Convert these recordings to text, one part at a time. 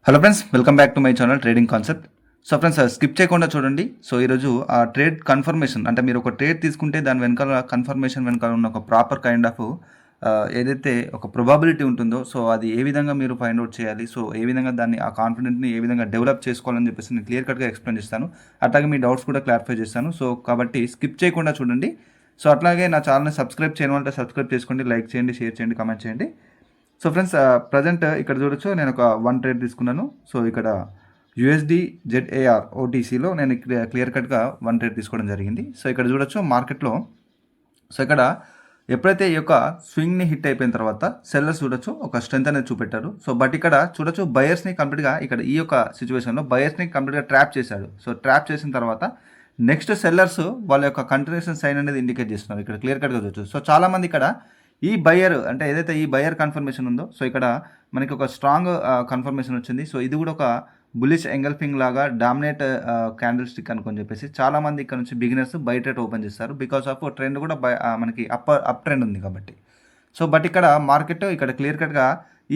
Hello friends, welcome back to my channel trading concept. So friends, skip చేయకుండా చూడండి. So ఈరోజు ఆ trade confirmation అంటే మీరు ఒక ట్రేడ్ తీసుకుంటే దాని వెనకాల కన్ఫర్మేషన్ వెనకాల ఉన్న ఒక ప్రాపర్ కైండ్ ఆఫ్ ఏదైతే ఒక ప్రొబాబిలిటీ ఉంటుందో, సో అది ఏ విధంగా మీరు ఫైండ్ అవుట్ చేయాలి, సో ఏ విధంగా దాన్ని ఆ కాన్ఫిడెంట్ని ఏ విధంగా డెవలప్ చేసుకోవాలని చెప్పేసి నేను క్లియర్ కట్గా ఎక్స్ప్లెయిన్ చేస్తాను. అట్లాగే మీ డౌట్స్ కూడా క్లారిఫై చేస్తాను. సో కాబట్టి స్కిప్ చేయకుండా చూడండి. సో అట్లాగే నా ఛానల్ని సబ్స్క్రైబ్ చేయడం అంటే సబ్స్క్రైబ్ చేసుకోండి, లైక్ చేయండి, షేర్ చేయండి, కామెంట్ చేయండి. సో ఫ్రెండ్స్, ప్రజెంట్ ఇక్కడ చూడొచ్చు, నేను ఒక వన్ ట్రేడ్ తీసుకున్నాను. సో ఇక్కడ యూఎస్డి జెడ్ఏఆర్ ఓటీసీలో నేను క్లియర్ కట్గా వన్ ట్రేడ్ తీసుకోవడం జరిగింది. సో ఇక్కడ చూడొచ్చు మార్కెట్లో, సో ఇక్కడ ఎప్పుడైతే ఈ యొక్క స్వింగ్ని హిట్ అయిపోయిన తర్వాత సెల్లర్స్ చూడొచ్చు ఒక స్ట్రెంత్ అనేది చూపెట్టారు. సో బట్ ఇక్కడ చూడొచ్చు బయర్స్ని కంప్లీట్గా ఇక్కడ ఈ యొక్క సిచ్యువేషన్లో బయర్స్ని కంప్లీట్గా ట్రాప్ చేశాడు. సో ట్రాప్ చేసిన తర్వాత నెక్స్ట్ సెల్లర్స్ వాళ్ళ యొక్క కంటిన్యూషన్ సైన్ అనేది ఇండికేట్ చేస్తున్నారు. ఇక్కడ క్లియర్ కట్గా చూడొచ్చు. సో చాలామంది ఇక్కడ ఈ బయర్ అంటే ఏదైతే ఈ బయర్ కన్ఫర్మేషన్ ఉందో, సో ఇక్కడ మనకి ఒక స్ట్రాంగ్ కన్ఫర్మేషన్ వచ్చింది. సో ఇది కూడా ఒక బులిష్ ఎంగల్ఫింగ్ లాగా డామినేట్ క్యాండిల్ స్టిక్ అనుకొని చెప్పేసి చాలామంది ఇక్కడ నుంచి బిగినర్స్ బై ట్రేడ్ ఓపెన్ చేస్తారు. బికాస్ ఆఫ్ ట్రెండ్ కూడా మనకి అప్ ట్రెండ్ ఉంది కాబట్టి. సో బట్ ఇక్కడ మార్కెట్ ఇక్కడ క్లియర్ కట్గా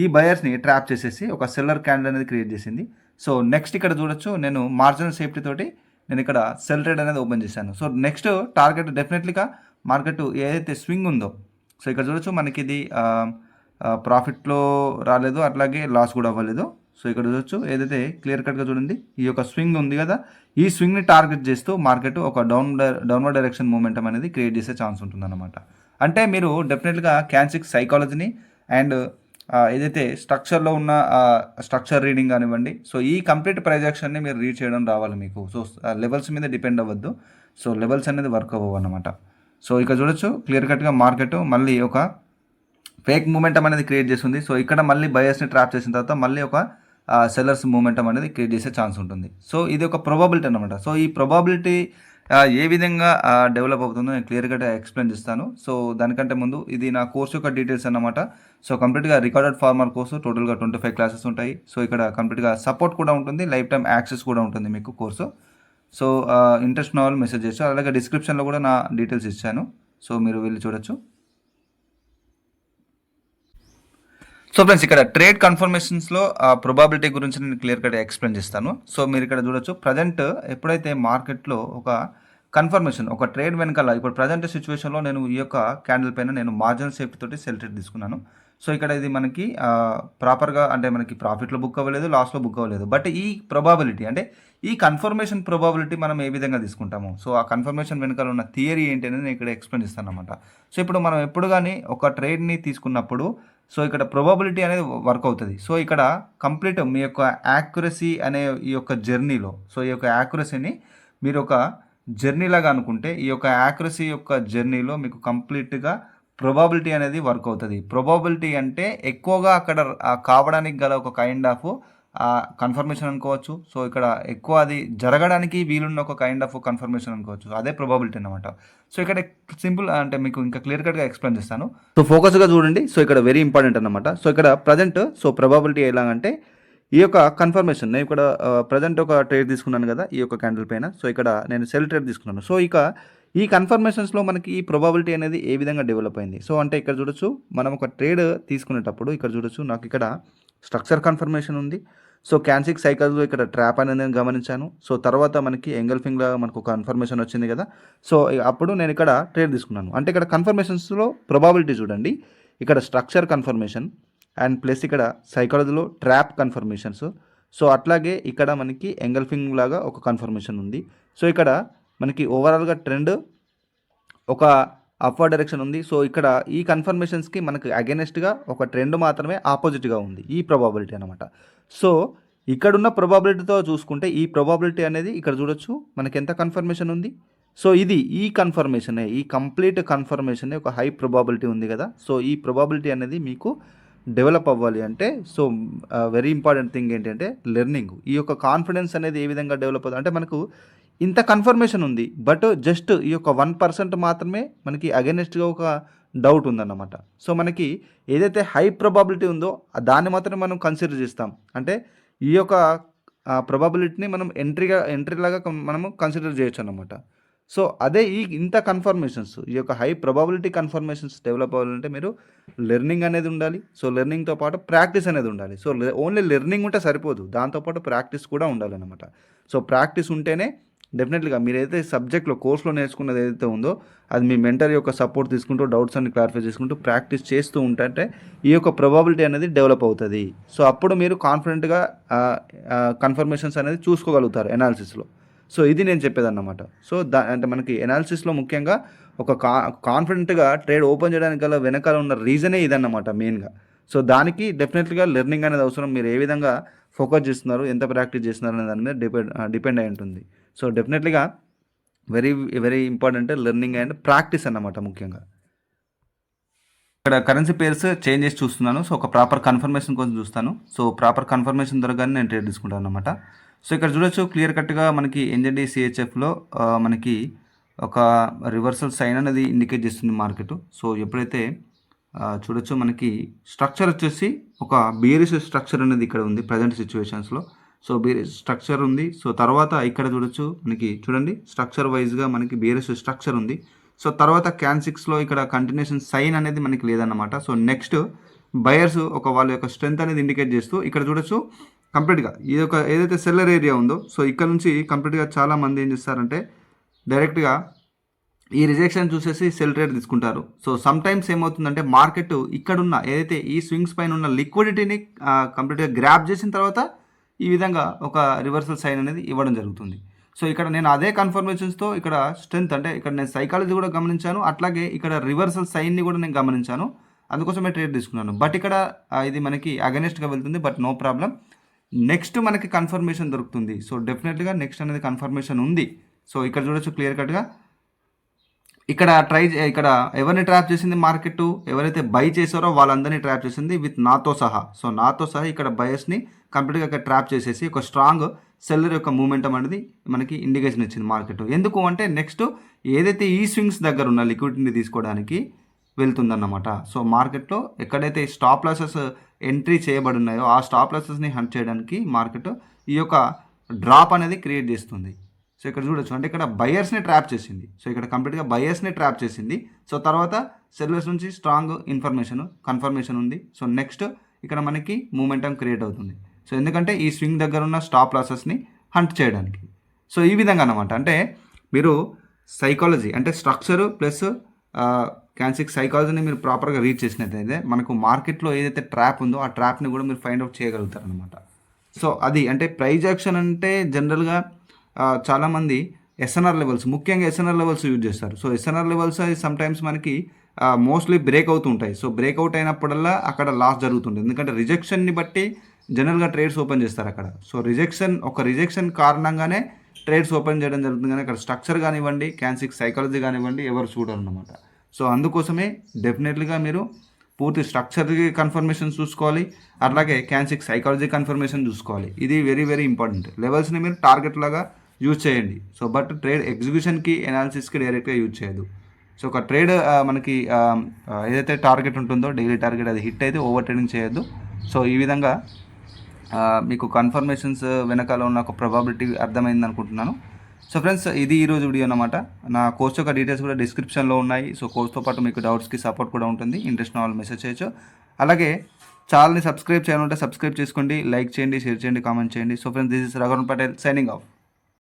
ఈ బయర్స్ని ట్రాప్ చేసేసి ఒక సెల్లర్ క్యాండిల్ అనేది క్రియేట్ చేసింది. సో నెక్స్ట్ ఇక్కడ చూడొచ్చు, నేను మార్జినల్ సేఫ్టీ తోటి నేను ఇక్కడ సెల్ ట్రేడ్ అనేది ఓపెన్ చేశాను. సో నెక్స్ట్ టార్గెట్ డెఫినెట్లీగా మార్కెట్ ఏదైతే స్వింగ్ ఉందో, సో ఇక్కడ చూడొచ్చు మనకి ఇది ప్రాఫిట్లో రాలేదు, అట్లాగే లాస్ కూడా అవ్వలేదు. సో ఇక్కడ చూడొచ్చు ఏదైతే క్లియర్ కట్గా చూడండి, ఈ యొక్క స్వింగ్ ఉంది కదా, ఈ స్వింగ్ని టార్గెట్ చేస్తూ మార్కెట్ ఒక డౌన్వర్డ్ డైరెక్షన్ మూమెంటం అనేది క్రియేట్ చేసే ఛాన్స్ ఉంటుందన్నమాట. అంటే మీరు డెఫినెట్గా క్యాన్సిక్ సైకాలజీని అండ్ ఏదైతే స్ట్రక్చర్లో ఉన్న స్ట్రక్చర్ రీడింగ్ కానివ్వండి, సో ఈ కంప్లీట్ ప్రైజెక్షన్ని మీరు రీడ్ చేయడం రావాలి మీకు. సో లెవెల్స్ మీద డిపెండ్ అవ్వద్దు. సో లెవెల్స్ అనేది వర్క్ అవ్వవు అన్నమాట. సో ఇక్కడ చూడొచ్చు క్లియర్ కట్గా మార్కెట్ మళ్ళీ ఒక ఫేక్ మూమెంటం అనేది క్రియేట్ చేస్తుంది. సో ఇక్కడ మళ్ళీ బయర్స్ని ట్రాప్ చేసిన తర్వాత మళ్ళీ ఒక సెల్లర్స్ మూమెంటం అనేది క్రియేట్ చేసే ఛాన్స్ ఉంటుంది. సో ఇది ఒక ప్రొబాబిలిటీ అనమాట. సో ఈ ప్రొబాబిలిటీ ఏ విధంగా డెవలప్ అవుతుందో నేను క్లియర్ కట్గా ఎక్స్ప్లెయిన్ చేస్తాను. సో దానికంటే ముందు ఇది నా కోర్సు యొక్క డీటెయిల్స్ అన్నమాట. సో కంప్లీట్గా రికార్డెడ్ ఫార్మర్ కోర్సు, టోటల్గా 25 క్లాసెస్ ఉంటాయి. సో ఇక్కడ కంప్లీట్గా సపోర్ట్ కూడా ఉంటుంది, లైఫ్ టైం యాక్సెస్ కూడా ఉంటుంది మీకు కోర్సు. సో ఇంట్రెస్ట్ ఉన్న వాళ్ళు మెసేజ్ చేయొచ్చు. అలాగే డిస్క్రిప్షన్లో కూడా నా డీటెయిల్స్ ఇచ్చాను. సో మీరు వెళ్ళి చూడొచ్చు. సో ఫ్రెండ్స్, ఇక్కడ ట్రేడ్ కన్ఫర్మేషన్స్లో ప్రొబాబిలిటీ గురించి నేను క్లియర్ కట్గా ఎక్స్ప్లెయిన్ చేస్తాను. సో మీరు ఇక్కడ చూడొచ్చు, ప్రజెంట్ ఎప్పుడైతే మార్కెట్లో ఒక కన్ఫర్మేషన్ ఒక ట్రేడ్ వెనకాల ఇప్పుడు ప్రజెంట్ సిచ్యువేషన్లో నేను ఈ యొక్క క్యాండిల్ పైన నేను మార్జినల్ సేఫ్టీ తోటి సెల్ ట్రేడ్ తీసుకున్నాను. సో ఇక్కడ ఇది మనకి ప్రాపర్గా అంటే మనకి ప్రాఫిట్లో బుక్ అవ్వలేదు, లాస్లో బుక్ అవ్వలేదు. బట్ ఈ ప్రొబాబిలిటీ అంటే ఈ కన్ఫర్మేషన్ ప్రొబాబిలిటీ మనం ఏ విధంగా తీసుకుంటాము, సో ఆ కన్ఫర్మేషన్ వెనకాల ఉన్న థియరీ ఏంటి అనేది నేను ఇక్కడ ఎక్స్ప్లెయిన్ చేస్తాను అనమాట. సో ఇప్పుడు మనం ఎప్పుడు కానీ ఒక ట్రేడ్ని తీసుకున్నప్పుడు సో ఇక్కడ ప్రొబాబిలిటీ అనేది వర్క్ అవుతుంది. సో ఇక్కడ కంప్లీట్ మీ యొక్క యాక్యురసీ అనే ఈ యొక్క జర్నీలో, సో ఈ యొక్క యాక్యురసీని మీరు ఒక జర్నీ లాగా అనుకుంటే, ఈ యొక్క యాక్యురసీ యొక్క జర్నీలో మీకు కంప్లీట్గా ప్రొబాబిలిటీ అనేది వర్క్ అవుతుంది. ప్రొబాబిలిటీ అంటే ఎక్కువగా అక్కడ కావడానికి గల ఒక కైండ్ ఆఫ్ కన్ఫర్మేషన్ అనుకోవచ్చు. సో ఇక్కడ ఎక్కువ అది జరగడానికి వీలున్న ఒక కైండ్ ఆఫ్ కన్ఫర్మేషన్ అనుకోవచ్చు. అదే ప్రొబాబిలిటీ అనమాట. సో ఇక్కడ సింపుల్ అంటే మీకు ఇంకా క్లియర్ కట్గా ఎక్స్ప్లెయిన్ చేస్తాను. సో ఫోకస్గా చూడండి. సో ఇక్కడ వెరీ ఇంపార్టెంట్ అనమాట. సో ఇక్కడ ప్రజెంట్ సో ప్రొబాబిలిటీ ఎలాగంటే ఈ యొక్క కన్ఫర్మేషన్, నేను ఇక్కడ ప్రజెంట్ ఒక ట్రేడ్ తీసుకున్నాను కదా ఈ యొక్క క్యాండిల్ పైన. సో ఇక్కడ నేను సెల్ ట్రేడ్ తీసుకున్నాను. సో ఇక ఈ కన్ఫర్మేషన్స్లో మనకి ఈ ప్రొబాబిలిటీ అనేది ఏ విధంగా డెవలప్ అయింది. సో అంటే ఇక్కడ చూడొచ్చు, మనం ఒక ట్రేడ్ తీసుకునేటప్పుడు ఇక్కడ చూడొచ్చు నాకు ఇక్కడ స్ట్రక్చర్ కన్ఫర్మేషన్ ఉంది. సో క్యాన్సిక్ సైకిల్లో ఇక్కడ ట్రాప్ అనేది నేను గమనించాను. సో తర్వాత మనకి ఎంగల్ఫింగ్లో మనకు ఒక కన్ఫర్మేషన్ వచ్చింది కదా. సో అప్పుడు నేను ఇక్కడ ట్రేడ్ తీసుకున్నాను. అంటే ఇక్కడ కన్ఫర్మేషన్స్లో ప్రొబాబిలిటీ చూడండి, ఇక్కడ స్ట్రక్చర్ కన్ఫర్మేషన్ అండ్ ప్లస్ ఇక్కడ సైకాలజీలో ట్రాప్ కన్ఫర్మేషన్స్. సో అట్లాగే ఇక్కడ మనకి ఎంగల్ఫింగ్ లాగా ఒక కన్ఫర్మేషన్ ఉంది. సో ఇక్కడ మనకి ఓవరాల్గా ట్రెండ్ ఒక అప్వర్డ్ డైరెక్షన్ ఉంది. సో ఇక్కడ ఈ కన్ఫర్మేషన్స్కి మనకి అగెనెస్ట్గా ఒక ట్రెండ్ మాత్రమే ఆపోజిట్గా ఉంది, ఈ ప్రొబాబిలిటీ అనమాట. సో ఇక్కడున్న ప్రొబాబిలిటీతో చూసుకుంటే ఈ ప్రొబాబిలిటీ అనేది ఇక్కడ చూడొచ్చు మనకి ఎంత కన్ఫర్మేషన్ ఉంది. సో ఇది ఈ కన్ఫర్మేషనే, ఈ కంప్లీట్ కన్ఫర్మేషనే ఒక హై ప్రొబాబిలిటీ ఉంది కదా. సో ఈ ప్రొబాబిలిటీ అనేది మీకు డెవలప్ అవ్వాలి అంటే, సో వెరీ ఇంపార్టెంట్ థింగ్ ఏంటంటే లెర్నింగ్. ఈ యొక్క కాన్ఫిడెన్స్ అనేది ఏ విధంగా డెవలప్ అవుతుంది అంటే, మనకు ఇంత కన్ఫర్మేషన్ ఉంది బట్ జస్ట్ ఈ యొక్క 1% మాత్రమే మనకి అగెనెస్ట్గా ఒక డౌట్ ఉందన్నమాట. సో మనకి ఏదైతే హై ప్రొబాబిలిటీ ఉందో దాన్ని మాత్రమే మనం కన్సిడర్ చేస్తాం. అంటే ఈ యొక్క ప్రొబాబిలిటీని మనం ఎంట్రీలాగా మనము కన్సిడర్ చేయొచ్చు అన్నమాట. సో అదే ఇంత కన్ఫర్మేషన్స్, ఈ యొక్క హై ప్రాబబిలిటీ కన్ఫర్మేషన్స్ డెవలప్ అవ్వాలంటే మీరు లెర్నింగ్ అనేది ఉండాలి. సో లెర్నింగ్తో పాటు ప్రాక్టీస్ అనేది ఉండాలి. సో ఓన్లీ లెర్నింగ్ ఉంటే సరిపోదు, దాంతోపాటు ప్రాక్టీస్ కూడా ఉండాలన్నమాట. సో ప్రాక్టీస్ ఉంటేనే డెఫినెట్లీగా మీరు ఏదైతే సబ్జెక్ట్లో కోర్స్లో నేర్చుకున్నది ఏదైతే ఉందో అది మీ మెంటర్ యొక్క సపోర్ట్ తీసుకుంటూ డౌట్స్ అన్ని క్లారిఫై చేసుకుంటూ ప్రాక్టీస్ చేస్తూ ఉంటే ఈ యొక్క ప్రాబబిలిటీ అనేది డెవలప్ అవుతుంది. సో అప్పుడు మీరు కాన్ఫిడెంట్గా కన్ఫర్మేషన్స్ అనేది చూసుకోగలుగుతారు ఎనాలిసిస్లో. సో ఇది నేను చెప్పేదన్నమాట. సో అంటే మనకి ఎనాలిసిస్లో ముఖ్యంగా ఒక కాన్ఫిడెంట్గా ట్రేడ్ ఓపెన్ చేయడానికి గల వెనకాల ఉన్న రీజనే ఇదన్నమాట మెయిన్గా. సో దానికి డెఫినెట్లీగా లెర్నింగ్ అనేది అవసరం. మీరు ఏ విధంగా ఫోకస్ చేస్తున్నారు, ఎంత ప్రాక్టీస్ చేస్తున్నారు అనే దాని మీద డిపెండ్ అయి ఉంటుంది. సో డెఫినెట్లీగా very very important learning and practice అన్నమాట ముఖ్యంగా. ఇక్కడ కరెన్సీ పేర్స్ చేంజ్ చేసి చూస్తున్నాను. సో ఒక ప్రాపర్ కన్ఫర్మేషన్ కోసం చూస్తాను. సో ప్రాపర్ కన్ఫర్మేషన్ దొరకగానే నేను ట్రేడ్ తీసుకుంటాను అనమాట. సో ఇక్కడ చూడొచ్చు క్లియర్ కట్గా మనకి ఎన్జెడ్డి సిహెచ్ఎఫ్లో మనకి ఒక రివర్సల్ సైన్ అనేది ఇండికేట్ చేస్తుంది మార్కెట్. సో ఎప్పుడైతే చూడొచ్చు మనకి స్ట్రక్చర్ వచ్చేసి ఒక బేరిష్ స్ట్రక్చర్ అనేది ఇక్కడ ఉంది ప్రజెంట్ సిచ్యువేషన్స్లో. సో బేరిష్ స్ట్రక్చర్ ఉంది. సో తర్వాత ఇక్కడ చూడొచ్చు మనకి చూడండి స్ట్రక్చర్ వైజ్గా మనకి బేరిష్ స్ట్రక్చర్ ఉంది. సో తర్వాత క్యాన్6లో ఇక్కడ కంటిన్యూషన్ సైన్ అనేది మనకి లేదన్నమాట. సో నెక్స్ట్ బయర్స్ వాళ్ళ యొక్క స్ట్రెంత్ అనేది ఇండికేట్ చేస్తూ ఇక్కడ చూడొచ్చు కంప్లీట్గా ఇది ఒక ఏదైతే సెల్లర్ ఏరియా ఉందో సో ఇక్కడ నుంచి కంప్లీట్గా చాలామంది ఏం చేస్తారంటే డైరెక్ట్గా ఈ రిజెక్షన్ చూసేసి సెల్ ట్రేడ్ తీసుకుంటారు. సో సమ్ టైమ్స్ ఏమవుతుందంటే మార్కెట్ ఇక్కడున్న ఏదైతే ఈ స్వింగ్స్ పైన ఉన్న లిక్విడిటీని కంప్లీట్గా గ్రాప్ చేసిన తర్వాత ఈ విధంగా ఒక రివర్సల్ సైన్ అనేది ఇవ్వడం జరుగుతుంది. సో ఇక్కడ నేను అదే కన్ఫర్మేషన్స్తో ఇక్కడ స్ట్రెంత్ అంటే ఇక్కడ నేను సైకాలజీ కూడా గమనించాను, అట్లాగే ఇక్కడ రివర్సల్ సైన్ని కూడా నేను గమనించాను, అందుకోసమే ట్రేడ్ తీసుకున్నాను. బట్ ఇక్కడ ఇది మనకి అగెనిస్ట్గా వెళ్తుంది, బట్ నో ప్రాబ్లం. నెక్స్ట్ మనకి కన్ఫర్మేషన్ దొరుకుతుంది. సో డెఫినెట్లీగా నెక్స్ట్ అనేది కన్ఫర్మేషన్ ఉంది. సో ఇక్కడ చూడొచ్చు క్లియర్ కట్గా ఇక్కడ ఎవరిని ట్రాప్ చేసింది మార్కెట్, ఎవరైతే బై చేశారో వాళ్ళందరినీ ట్రాప్ చేసింది విత్ నాతో సహా. సో నాతో సహా ఇక్కడ బయర్స్ని కంప్లీట్గా ఇక్కడ ట్రాప్ చేసేసి ఒక స్ట్రాంగ్ సెల్లర్ యొక్క మూమెంటం అనేది మనకి ఇండికేషన్ ఇచ్చింది మార్కెట్. ఎందుకు అంటే నెక్స్ట్ ఏదైతే ఈ స్వింగ్స్ దగ్గర ఉన్న లిక్విడిటీని తీసుకోవడానికి వెళ్తుందన్నమాట. సో మార్కెట్లో ఎక్కడైతే స్టాప్ లాసెస్ ఎంట్రీ చేయబడి ఉన్నాయో ఆ స్టాప్ లాసెస్ని హంట్ చేయడానికి మార్కెట్ ఈ యొక్క డ్రాప్ అనేది క్రియేట్ చేస్తుంది. సో ఇక్కడ చూడొచ్చు అంటే ఇక్కడ బయర్స్ని ట్రాప్ చేసింది. సో ఇక్కడ కంప్లీట్గా బయర్స్ని ట్రాప్ చేసింది. సో తర్వాత సెల్లర్స్ నుంచి స్ట్రాంగ్ కన్ఫర్మేషన్ ఉంది. సో నెక్స్ట్ ఇక్కడ మనకి మూమెంటం క్రియేట్ అవుతుంది. సో ఎందుకంటే ఈ స్వింగ్ దగ్గర ఉన్న స్టాప్ లాసెస్ని హంట్ చేయడానికి. సో ఈ విధంగా అన్నమాట. అంటే మీరు సైకాలజీ అంటే స్ట్రక్చరు ప్లస్ క్యాన్6 సైకాలజీని మీరు ప్రాపర్గా రీడ్ చేసినట్లయితే మనకు మార్కెట్లో ఏదైతే ట్రాప్ ఉందో ఆ ట్రాప్ని కూడా మీరు ఫైండ్ అవుట్ చేయగలుగుతారు అనమాట. సో అది అంటే ప్రైజ్ యాక్షన్ అంటే జనరల్గా చాలామంది ఎస్ఎన్ఆర్ లెవెల్స్ ముఖ్యంగా ఎస్ఎన్ఆర్ లెవెల్స్ యూజ్ చేస్తారు. సో ఎస్ఎన్ఆర్ లెవెల్స్ సమ్టైమ్స్ మనకి మోస్ట్లీ బ్రేక్ అవుతుంటాయి. సో బ్రేక్అవుట్ అయినప్పుడల్లా అక్కడ లాస్ జరుగుతుంది, ఎందుకంటే రిజెక్షన్ని బట్టి జనరల్గా ట్రేడ్స్ ఓపెన్ చేస్తారు అక్కడ. సో రిజెక్షన్ కారణంగానే ట్రేడ్స్ ఓపెన్ చేయడం జరుగుతుంది, కానీ అక్కడ స్ట్రక్చర్ కానివ్వండి క్యాన్6 సైకాలజీ కానివ్వండి ఎవరు చూడరు అన్నమాట. సో అందుకోసమే డెఫినెట్లీగా మీరు పూర్తి స్ట్రక్చర్ కన్ఫర్మేషన్ చూసుకోవాలి, అట్లాగే క్యాన్6 సైకాలజీ కన్ఫర్మేషన్ చూసుకోవాలి. ఇది వెరీ వెరీ ఇంపార్టెంట్. లెవెల్స్ని మీరు టార్గెట్ లాగా యూజ్ చేయండి. సో బట్ ట్రేడ్ ఎగ్జిక్యూషన్కి ఎనాలిసిస్కి డైరెక్ట్గా యూజ్ చేయదు. సో ఒక ట్రేడ్ మనకి ఏదైతే టార్గెట్ ఉంటుందో డైలీ టార్గెట్ అది హిట్ అయితే ఓవర్ ట్రేడింగ్ చేయొద్దు. సో ఈ విధంగా మీకు కన్ఫర్మేషన్స్ వెనకాల ఉన్న ఒక ప్రాబబిలిటీ అర్థమైంది అనుకుంటున్నాను. సో ఫ్రెండ్స్ ఇది ఈరోజు వీడియో అన్నమాట. నా కోర్స్ యొక్క డీటెయిల్స్ కూడా డిస్క్రిప్షన్లో ఉన్నాయి. సో కోర్స్తో పాటు మీకు డౌట్స్కి సపోర్ట్ కూడా ఉంటుంది, ఇంట్రెస్ట్ ఉన్న వాళ్ళు మెసేజ్ చేయొచ్చు. అలాగే ఛానల్ని సబ్స్క్రైబ్ చేయాలంటే సబ్స్క్రైబ్ చేసుకోండి, లైక్ చేయండి, షేర్ చేయండి, కామెంట్ చేయండి. So friends this is Raghuvaran Patel signing off.